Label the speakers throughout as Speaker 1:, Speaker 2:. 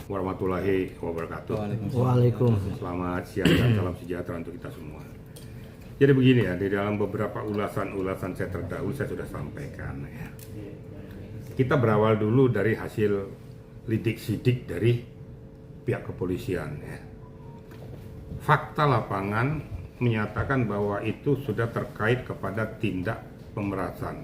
Speaker 1: warahmatullahi wabarakatuh.
Speaker 2: Waalaikumsalam.
Speaker 1: Selamat siang dan salam sejahtera untuk kita semua. Jadi begini ya, di dalam beberapa ulasan saya terdahulu saya sudah sampaikan ya. Kita berawal dulu dari hasil lidik sidik dari pihak kepolisian ya. Fakta lapangan menyatakan bahwa itu sudah terkait kepada tindak pemerasan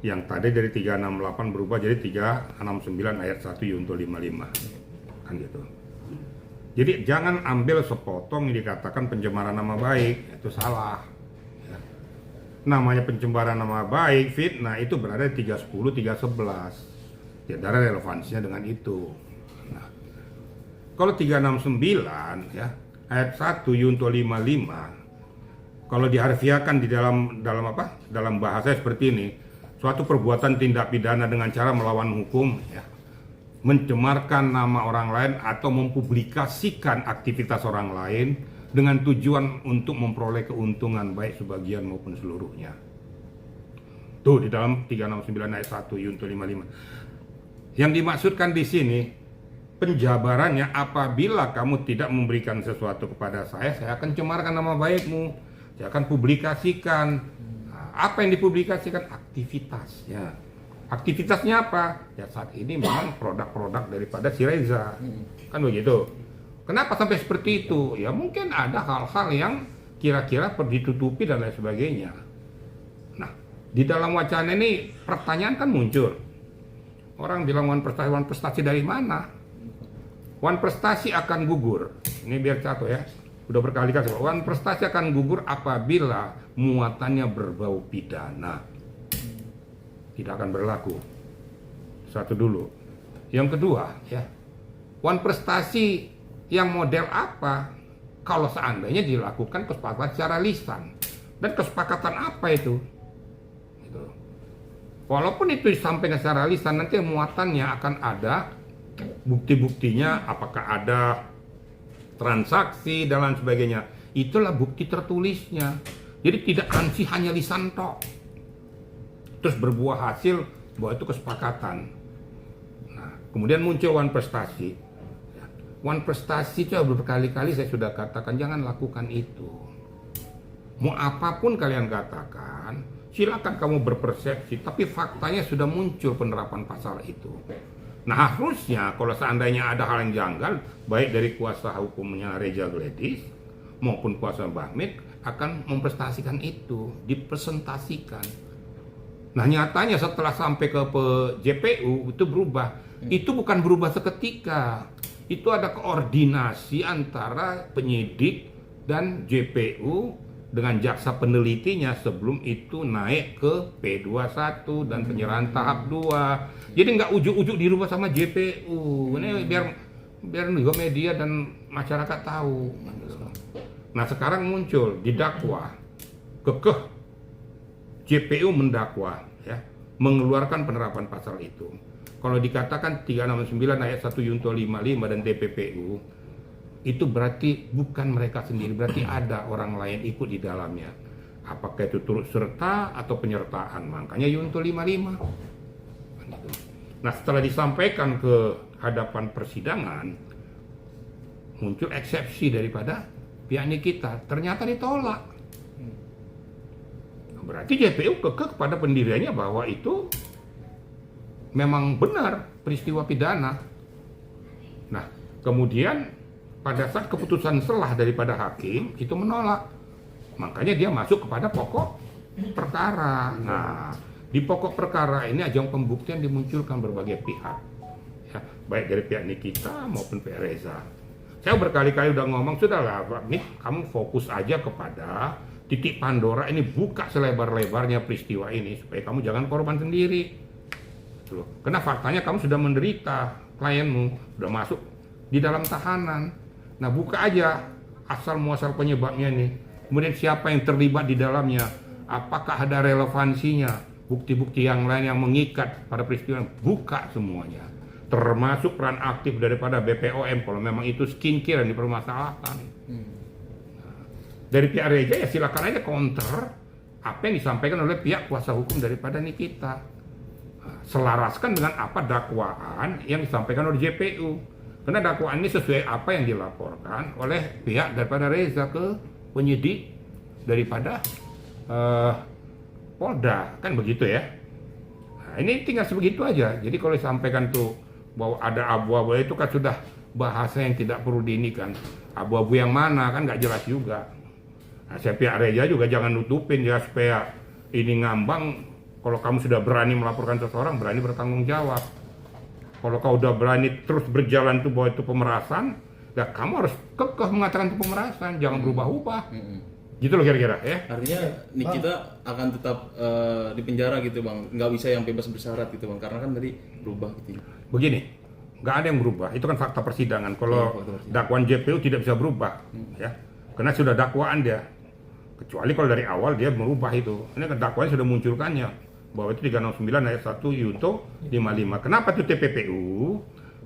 Speaker 1: yang tadi dari 368 berubah jadi 369 ayat 1 Yunto 55 kan gitu. Jadi jangan ambil sepotong yang dikatakan pencemaran nama baik, itu salah ya. Namanya pencemaran nama baik, fitnah itu berada di 310, 311 ya, ada relevansinya dengan itu. Nah, kalau 369 ya ayat 1 Yunto 55 kalau diharfiahkan di dalam bahasa seperti ini, suatu perbuatan tindak pidana dengan cara melawan hukum ya, mencemarkan nama orang lain atau mempublikasikan aktivitas orang lain dengan tujuan untuk memperoleh keuntungan baik sebagian maupun seluruhnya. Tuh di dalam 369 ayat 1 Yunto 55. Yang dimaksudkan di sini penjabarannya, apabila kamu tidak memberikan sesuatu kepada saya akan cemarkan nama baikmu, saya akan publikasikan. Nah, apa yang dipublikasikan? Aktivitasnya. Aktivitasnya apa? Ya saat ini memang produk-produk daripada si Reza, kan begitu. Kenapa sampai seperti itu? Ya mungkin ada hal-hal yang kira-kira perlu ditutupi dan lain sebagainya. Nah, di dalam wacana ini pertanyaan kan muncul. Orang bilang wan prestasi dari mana? Wan prestasi akan gugur. Ini biar catat ya. Udah berkali-kali. Wan prestasi akan gugur apabila muatannya berbau pidana. Tidak akan berlaku. Satu dulu. Yang kedua ya. Wan prestasi yang model apa? Kalau seandainya dilakukan kesepakatan secara lisan. Dan kesepakatan apa itu? Gitu. Walaupun itu disampaikan secara lisan, nanti muatannya akan ada bukti-buktinya, apakah ada transaksi dan lain sebagainya. Itulah bukti tertulisnya. Jadi tidak ansih hanya lisan tok. Terus berbuah hasil bahwa itu kesepakatan. Nah, kemudian muncul wan prestasi. Wan prestasi itu berkali-kali saya sudah katakan jangan lakukan itu. Mau apapun kalian katakan, silakan kamu berpersepsi, tapi faktanya sudah muncul penerapan pasal itu. Nah harusnya kalau seandainya ada hal yang janggal, baik dari kuasa hukumnya Reza Gladys maupun kuasa Bahmid akan memprestasikan itu, dipresentasikan. Nah nyatanya setelah sampai ke JPU itu berubah. Itu bukan berubah seketika. Itu ada koordinasi antara penyidik dan JPU dengan jaksa penelitinya sebelum itu naik ke P21 dan penyerahan tahap 2. Jadi nggak ujuk-ujuk dirubah sama JPU. Ini biar juga media dan masyarakat tahu. Nah sekarang muncul didakwa, kekeh JPU mendakwa ya, mengeluarkan penerapan pasal itu. Kalau dikatakan 369 ayat 1 Yunto 55 dan TPPU itu berarti bukan mereka sendiri, berarti ada orang lain ikut di dalamnya. Apakah itu turut serta atau penyertaan? Makanya Yunto 55. Nah setelah disampaikan ke hadapan persidangan, muncul eksepsi daripada pihaknya kita, ternyata ditolak. Berarti JPU kekeh kepada pendiriannya bahwa itu memang benar peristiwa pidana. Nah kemudian pada saat keputusan selah daripada hakim itu menolak, makanya dia masuk kepada pokok perkara. Nah di pokok perkara ini ajang pembuktian dimunculkan berbagai pihak ya, baik dari pihak Nikita maupun pihak Reza. Saya berkali-kali udah ngomong, sudahlah Pak Nik, kamu fokus aja kepada titik Pandora ini, buka selebar-lebarnya peristiwa ini supaya kamu jangan korban sendiri. Karena faktanya kamu sudah menderita, klienmu sudah masuk di dalam tahanan. Nah buka aja asal muasal penyebabnya nih. Kemudian siapa yang terlibat di dalamnya, apakah ada relevansinya, bukti-bukti yang lain yang mengikat pada peristiwa, buka semuanya. Termasuk peran aktif daripada BPOM kalau memang itu skincare yang dipermasalahkan. Dari pihak Reza ya silakan aja counter apa yang disampaikan oleh pihak kuasa hukum daripada Nikita. Selaraskan dengan apa dakwaan yang disampaikan oleh JPU. Karena dakwaan ini sesuai apa yang dilaporkan oleh pihak daripada Reza ke penyidik daripada Polda, kan begitu ya. Nah, ini tinggal sebegitu aja. Jadi kalau disampaikan tuh bahwa ada abu-abu itu kan sudah bahasa yang tidak perlu diinikan. Abu-abu yang mana kan nggak jelas juga. Nah, saya pihak Reza juga jangan nutupin ya supaya ini ngambang. Kalau kamu sudah berani melaporkan seseorang, berani bertanggung jawab. Kalau kau udah berani terus berjalan tuh bahwa itu pemerasan, ya kamu harus kekeh mengatakan itu pemerasan, jangan berubah-ubah. Gitu loh kira-kira ya.
Speaker 2: Artinya Nikita akan tetap di penjara gitu bang, nggak bisa yang bebas bersyarat gitu bang, karena kan tadi berubah gitu.
Speaker 1: Begini, nggak ada yang berubah. Itu kan fakta persidangan. Kalau dakwaan JPU tidak bisa berubah, ya, karena sudah dakwaan dia. Kecuali kalau dari awal dia merubah itu. Ini kan dakwaannya sudah munculkannya bahwa itu 369 ayat 1 Yunto 55. Kenapa itu TPPU?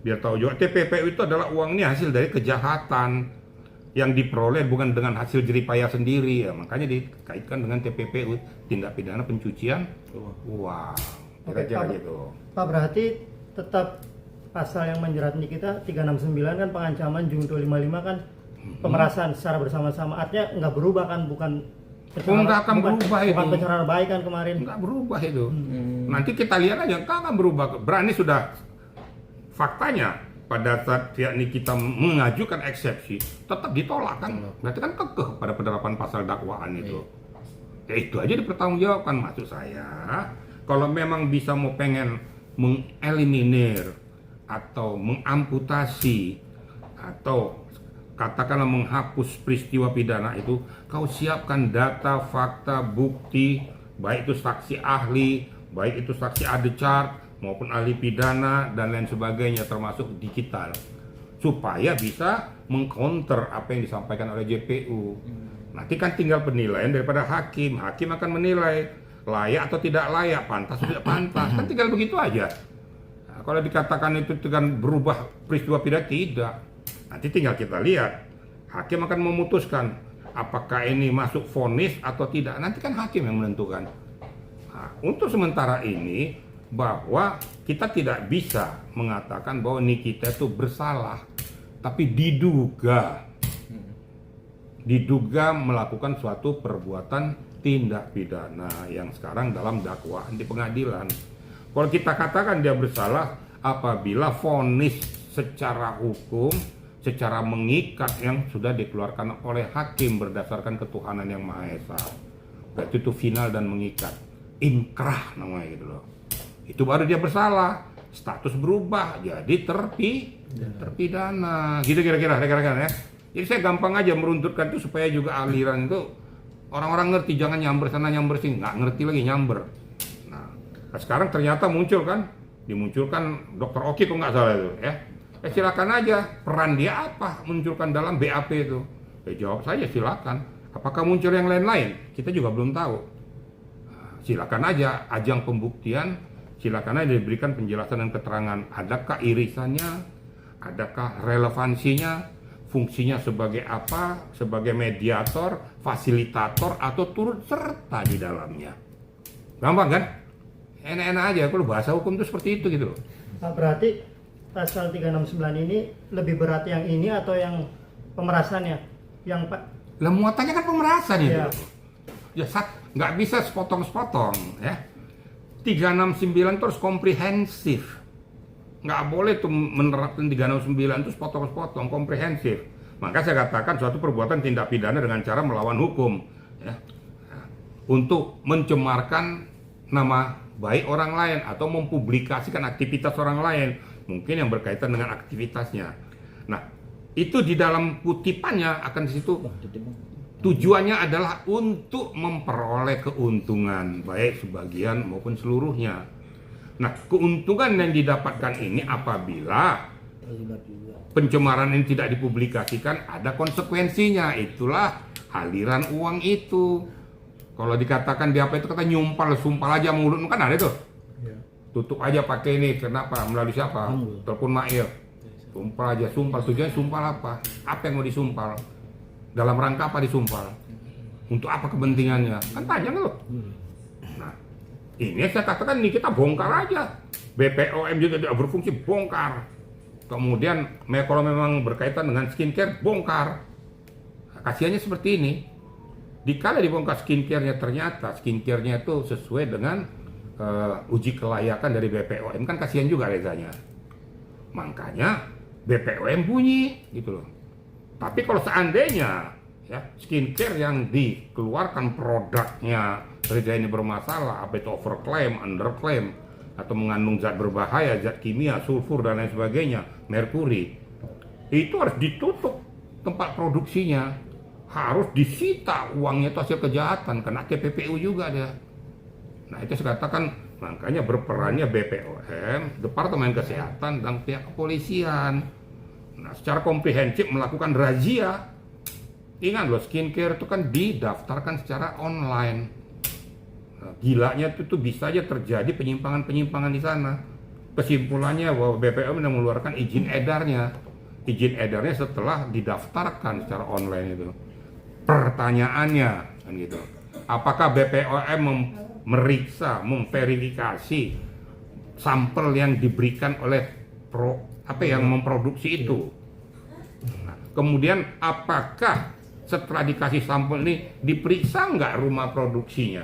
Speaker 1: Biar tahu juga TPPU itu adalah uang ini hasil dari kejahatan yang diperoleh bukan dengan hasil jeripaya sendiri ya, makanya dikaitkan dengan TPPU, tindak pidana pencucian uang. Kira-kira gitu.
Speaker 3: Pak, berarti tetap pasal yang menjerat Nikita 369 kan pengancaman, Junto 55 kan pemerasan secara bersama-sama. Artinya nggak berubah kan, bukan
Speaker 1: nggak akan berubah itu.
Speaker 3: Bukan pencemaran baik kan kemarin.
Speaker 1: Nggak berubah itu. Nanti kita lihat aja, nggak akan berubah. Berani sudah faktanya pada saat pihak Nikita mengajukan eksepsi tetap ditolak kan. Berarti kan kekeh pada penerapan pasal dakwaan itu. Ya itu aja dipertanggungjawabkan maksud saya. Kalau memang bisa mau pengen mengeliminir atau mengamputasi atau katakanlah menghapus peristiwa pidana itu, kau siapkan data, fakta, bukti, baik itu saksi ahli, baik itu saksi adechart maupun ahli pidana dan lain sebagainya termasuk digital, supaya bisa mengcounter apa yang disampaikan oleh JPU. Nanti kan tinggal penilaian daripada hakim. Hakim akan menilai layak atau tidak layak, pantas atau tidak pantas, kan tinggal begitu aja. Nah, kalau dikatakan itu dengan berubah peristiwa pidana, tidak. Nanti tinggal kita lihat, hakim akan memutuskan apakah ini masuk vonis atau tidak. Nanti kan hakim yang menentukan. Nah, untuk sementara ini, bahwa kita tidak bisa mengatakan bahwa Nikita itu bersalah, tapi diduga melakukan suatu perbuatan tindak pidana yang sekarang dalam dakwaan di pengadilan. Kalau kita katakan dia bersalah apabila vonis secara hukum, secara mengikat yang sudah dikeluarkan oleh hakim berdasarkan ketuhanan yang Maha Esa, berarti itu final dan mengikat, inkrah namanya gitu loh. Itu baru dia bersalah, status berubah jadi terpidana. Gitu kira-kira ya. Jadi saya gampang aja meruntutkan itu supaya juga aliran itu orang-orang ngerti, jangan nyamber sana nyamber sini, nggak ngerti lagi nyamber. Nah, sekarang ternyata muncul kan, dimunculkan Dr. Oki kok nggak salah itu ya. Silakan aja, peran dia apa munculkan dalam BAP itu. Jawab saja silakan. Apakah muncul yang lain-lain? Kita juga belum tahu. Silakan aja ajang pembuktian. Silakan aja diberikan penjelasan dan keterangan, adakah irisannya, adakah relevansinya, fungsinya sebagai apa, sebagai mediator, fasilitator, atau turut serta di dalamnya. Gampang kan? Enak-enak aja, kalau bahasa hukum itu seperti itu gitu loh.
Speaker 3: Nah, berarti pasal 369 ini lebih berat yang ini atau yang pemerasannya? Yang Pak?
Speaker 1: Lah muatannya kan pemerasan itu.
Speaker 3: Ya.
Speaker 1: Ya nggak bisa sepotong-sepotong ya. 369 terus komprehensif, nggak boleh tuh menerapkan 369 terus potong-potong, komprehensif. Maka saya katakan suatu perbuatan tindak pidana dengan cara melawan hukum ya, untuk mencemarkan nama baik orang lain atau mempublikasikan aktivitas orang lain mungkin yang berkaitan dengan aktivitasnya. Nah itu di dalam kutipannya akan di situ tujuannya adalah untuk memperoleh keuntungan, baik sebagian maupun seluruhnya. Nah, keuntungan yang didapatkan ini apabila pencemaran ini tidak dipublikasikan, ada konsekuensinya. Itulah aliran uang itu. Kalau dikatakan di apa itu kata nyumpal, sumpal aja mulut, kan ada tuh. Tutup aja pakai ini, kenapa? Melalui siapa? Telepon Mail. Sumpal aja, sumpal. Tujuannya sumpal apa? Apa yang mau disumpal? Dalam rangka apa disumpal? Untuk apa kepentingannya? Kan panjang loh. Nah, ini saya katakan ini kita bongkar aja. BPOM juga tidak berfungsi, bongkar. Kemudian kalau memang berkaitan dengan skincare, bongkar. Kasihannya seperti ini. Dikala dibongkar skincare-nya, ternyata skincare-nya itu sesuai dengan uji kelayakan dari BPOM, kan kasihan juga Rezanya. Makanya BPOM bunyi gitu loh. Tapi kalau seandainya ya skincare yang dikeluarkan produknya Reza ini bermasalah, apa itu overclaim, underclaim, atau mengandung zat berbahaya, zat kimia, sulfur dan lain sebagainya, merkuri, itu harus ditutup tempat produksinya, harus disita uangnya, itu hasil kejahatan, kena TPPU juga dia. Nah itu saya katakan, makanya berperannya BPOM, Departemen Kesehatan dan pihak kepolisian. Nah secara komprehensif melakukan razia. Ingat loh, skincare itu kan didaftarkan secara online. Nah, gilanya itu bisa aja terjadi penyimpangan-penyimpangan di sana. Kesimpulannya bahwa BPOM sudah mengeluarkan izin edarnya. Izin edarnya setelah didaftarkan secara online itu. Pertanyaannya kan gitu. Apakah BPOM meriksa, memverifikasi sampel yang diberikan oleh yang memproduksi itu? Nah, kemudian apakah setelah dikasih sampel ini diperiksa nggak rumah produksinya?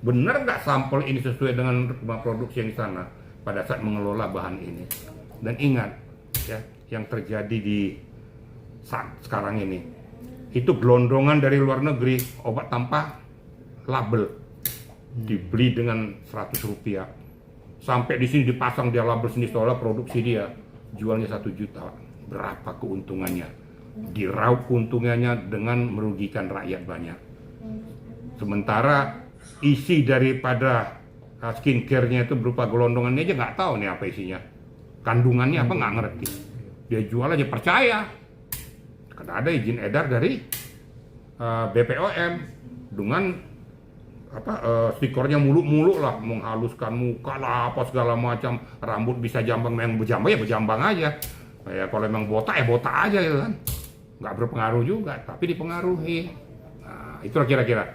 Speaker 1: Benar nggak sampel ini sesuai dengan rumah produksi yang di sana pada saat mengelola bahan ini? Dan ingat ya, yang terjadi di saat sekarang ini itu gelondongan dari luar negeri, obat tanpa label, dibeli dengan 100 rupiah, sampai di sini dipasang dia label sini seolah produksi dia, jualnya 1 juta. Berapa keuntungannya? Diraup keuntungannya dengan merugikan rakyat banyak. Sementara isi daripada skincare-nya itu berupa gelondongannya aja nggak tahu nih apa isinya, kandungannya apa nggak ngerti. Dia jual aja percaya karena ada izin edar dari BPOM dengan stikernya muluk-muluk lah, menghaluskan muka lah, apa segala macam, rambut bisa jambang, yang berjambang ya berjambang aja. Ya kalau memang botak ya botak aja gitu kan, nggak berpengaruh juga, tapi dipengaruhi. Nah itu kira-kira.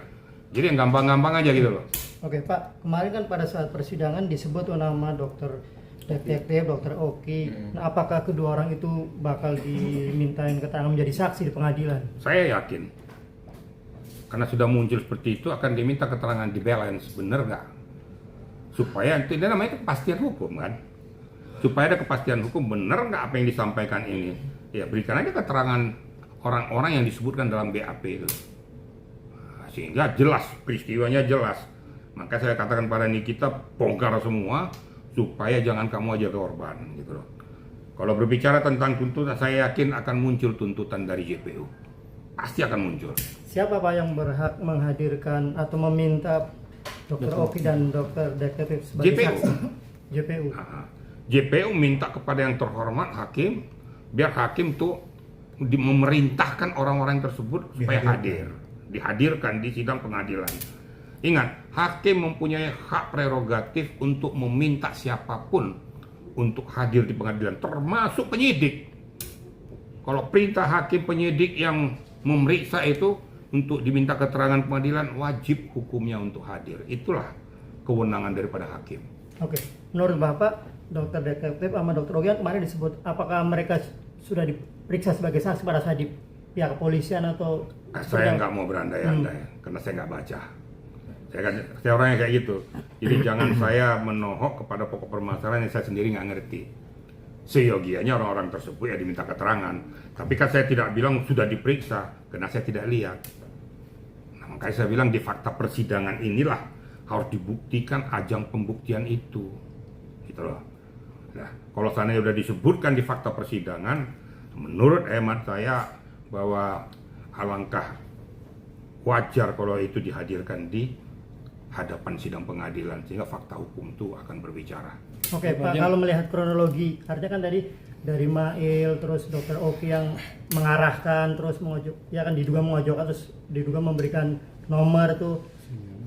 Speaker 1: Jadi yang gampang-gampang aja gitu loh.
Speaker 3: Oke Pak, kemarin kan pada saat persidangan disebut nama dokter detektif, dokter Oki. Nah, apakah kedua orang itu bakal dimintain keterangan menjadi saksi di pengadilan?
Speaker 1: Saya yakin, karena sudah muncul seperti itu akan diminta keterangan di balance, bener nggak? Supaya itu namanya kepastian hukum kan? Supaya ada kepastian hukum, bener nggak apa yang disampaikan ini? Ya berikan aja keterangan orang-orang yang disebutkan dalam BAP itu, sehingga jelas peristiwanya jelas. Maka saya katakan pada Nikita, bongkar semua supaya jangan kamu aja korban gitu loh. Kalau berbicara tentang tuntutan, saya yakin akan muncul tuntutan dari JPU, pasti akan muncul.
Speaker 3: Siapa Pak yang berhak menghadirkan atau meminta dokter Oki dan dokter detektif sebagai
Speaker 1: JPU.
Speaker 3: saksi? JPU.
Speaker 1: JPU minta kepada yang terhormat hakim, biar hakim tuh memerintahkan orang-orang tersebut supaya dihadirkan di sidang pengadilan. Ingat, hakim mempunyai hak prerogatif untuk meminta siapapun untuk hadir di pengadilan, termasuk penyidik. Kalau perintah hakim penyidik yang memeriksa itu untuk diminta keterangan pengadilan, wajib hukumnya untuk hadir. Itulah kewenangan daripada hakim.
Speaker 3: Oke, menurut Bapak, dokter detektif sama dokter Oki kemarin disebut, apakah mereka sudah diperiksa sebagai saksi pada saat di pihak kepolisian atau?
Speaker 1: Saya nggak mau berandai-andai, karena saya nggak baca. Saya orangnya kayak gitu. Jadi jangan saya menohok kepada pokok permasalahan yang saya sendiri nggak ngerti. Seyogianya orang-orang tersebut ya diminta keterangan. Tapi kan saya tidak bilang sudah diperiksa, karena saya tidak lihat. Nah, makanya saya bilang di fakta persidangan inilah harus dibuktikan ajang pembuktian itu. Gitu loh. Nah, kalau seandainya sudah disebutkan di fakta persidangan, menurut hemat saya bahwa alangkah wajar kalau itu dihadirkan di hadapan sidang pengadilan, sehingga fakta hukum itu akan berbicara.
Speaker 3: Oke Pak, kalau melihat kronologi, artinya kan tadi dari Mail, terus dokter Oki yang mengarahkan, terus ya kan diduga mengojokkan, terus diduga memberikan nomor tuh,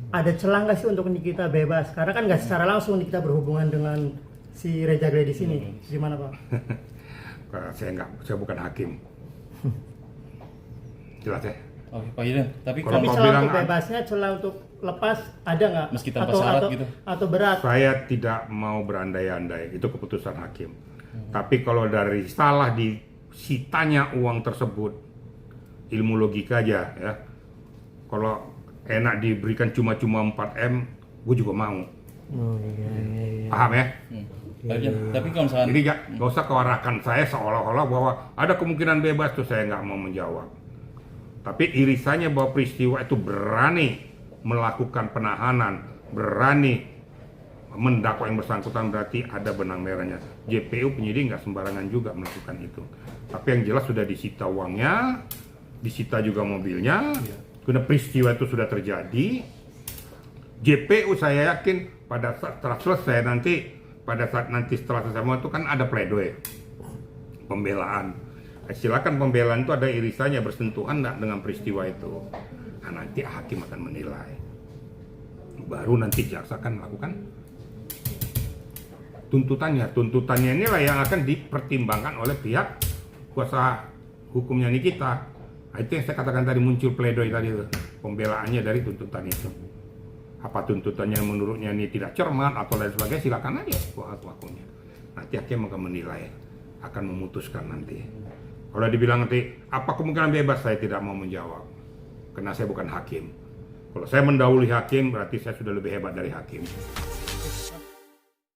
Speaker 3: ada celah nggak sih untuk Nikita bebas? Karena kan nggak secara langsung Nikita berhubungan dengan si Reza Gray di sini, gimana Pak? Saya bukan hakim. Jelas ya.
Speaker 2: Oke Pak Yudan, tapi
Speaker 1: Kalau
Speaker 3: celah
Speaker 1: bilang
Speaker 3: untuk bebasnya, celah untuk lepas ada nggak?
Speaker 2: Meski tanpa syarat gitu?
Speaker 3: Atau berat?
Speaker 1: Saya tidak mau berandai-andai, itu keputusan hakim. Tapi kalau dari salah disitanya uang tersebut, ilmu logika aja ya. Kalau enak diberikan cuma-cuma 4M, gue juga mau.
Speaker 3: Oh iya.
Speaker 1: Paham ya?
Speaker 2: Tapi kalau misalkan
Speaker 1: Jadi nggak usah kewarahkan saya seolah-olah bahwa ada kemungkinan bebas tuh, saya nggak mau menjawab. Tapi irisannya bahwa peristiwa itu berani melakukan penahanan, berani mendakwa yang bersangkutan, berarti ada benang merahnya. JPU penyidik nggak sembarangan juga melakukan itu. Tapi yang jelas sudah disita uangnya, disita juga mobilnya. Karena peristiwa itu sudah terjadi. JPU saya yakin pada saat setelah selesai nanti, setelah selesai semua itu kan ada pledoi, pembelaan. Silakan pembelaan itu ada irisannya, bersentuhan nggak dengan peristiwa itu. Nah, nanti hakim akan menilai. Baru nanti jaksa akan melakukan tuntutannya. Tuntutannya inilah yang akan dipertimbangkan oleh pihak kuasa hukumnya Nikita. Nah, itu yang saya katakan tadi, muncul pledoi tadi itu, pembelaannya dari tuntutan itu. Apa tuntutannya menurutnya ini tidak cermat atau lain sebagainya, silakan aja pelakunya. Nanti hakim akan menilai, akan memutuskan nanti. Kalau dibilang nanti apa kemungkinan bebas, saya tidak mau menjawab karena saya bukan hakim. Kalau saya mendahului hakim berarti saya sudah lebih hebat dari hakim.